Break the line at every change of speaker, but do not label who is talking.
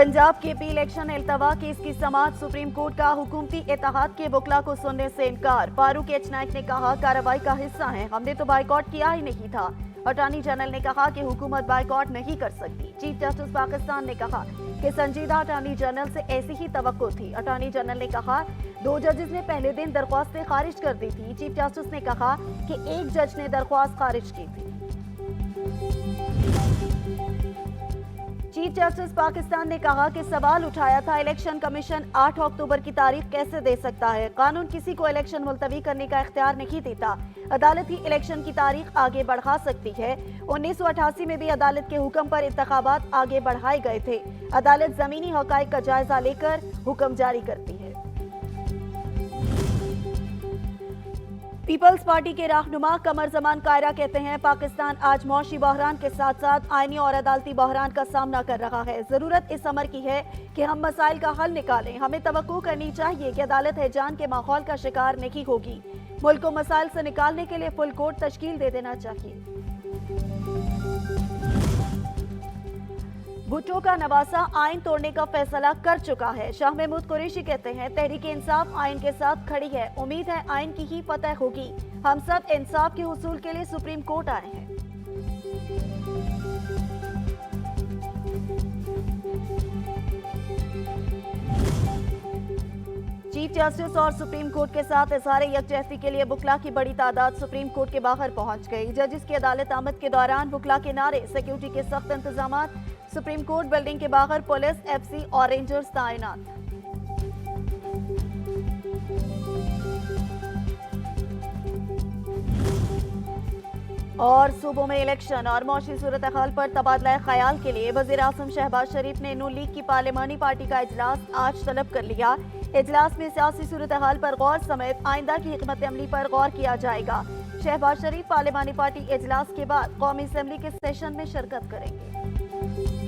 Punjab KP election अल्तवा case की समाअत, supreme court का हुकूमती इत्तेहाद के वकला को सुनने से इनकार। फारूक एच नाइक ने कहा, कार्रवाई का हिस्सा है, हमने तो बाइकआउट किया ही नहीं था। अटॉर्नी जनरल ने कहा कि हुकूमत बाइकआउट नहीं कर सकती। चीफ जस्टिस पाकिस्तान ने कहा कि संजीदा अटॉर्नी जनरल से ऐसी ही तवक्को थी। अटॉर्नी जनरल ने कहा 2 जजेस ने पहले दिन दरख्वास्तें खारिज कर दी थी। चीफ जस्टिस ने कहा कि 1 जज ने दरख्वास्त खारिज की थी। चीफ जस्टिस पाकिस्तान ने कहा कि सवाल उठाया था, इलेक्शन कमीशन 8 अक्टूबर की तारीख कैसे दे सकता है? कानून किसी को इलेक्शन मुलतवी करने का इख्तियार नहीं देता। अदालत ही इलेक्शन की तारीख आगे बढ़ा सकती है। 1988 में भी अदालत के हुक्म पर इंतखाबात आगे बढ़ाए गए थे। अदालत जमीनी हकाइक का जायजा लेकर हुक्म जारी करती है। पीपल्स पार्टी के रहनुमा कमर जमान कायरा कहते हैं, पाकिस्तान आज मौशी बहरान के साथ साथ आईनी और अदालती बहरान का सामना कर रहा है। जरूरत इस अमर की है कि हम मसाइल का हल निकालें। हमें तवक्को करनी चाहिए कि अदालत हैजान के माहौल का शिकार नहीं होगी। मुल्क को मसाइल से निकालने के लिए फुल कोर्ट तश्कील दे देना चाहिए। भुट्टो का नवासा आइन तोड़ने का फैसला कर चुका है। शाह महमूद कुरैशी कहते हैं, तहरीक इंसाफ आइन के साथ खड़ी है। उम्मीद है आइन की ही फतह होगी। हम सब इंसाफ के हुसूल के लिए सुप्रीम कोर्ट आए हैं। चीफ जस्टिस और सुप्रीम कोर्ट के साथ इजहार यकजहती के लिए वकला की बड़ी तादाद सुप्रीम कोर्ट के बाहर पहुंच गई। जजिस की अदालत आमद के दौरान वकला के नारे, सिक्योरिटी के सख्त इंतजाम, सुप्रीम कोर्ट बिल्डिंग के बाहर पुलिस, एफसी और रेंजर्स तैनात। और सूबों में इलेक्शन और मौशी सूरत हाल पर तबादला ख्याल के लिए वज़ीर आज़म शहबाज शरीफ ने नून लीग की पार्लिमानी पार्टी का इजलास आज तलब कर लिया। इजलास में सियासी सूरत हाल पर गौर समेत आइंदा की हिकमत अमली पर गौर किया जाएगा। शहबाज शरीफ पार्लिमानी पार्टी इजलास के बाद कौमी असेंबली के सेशन में शिरकत करेंगे।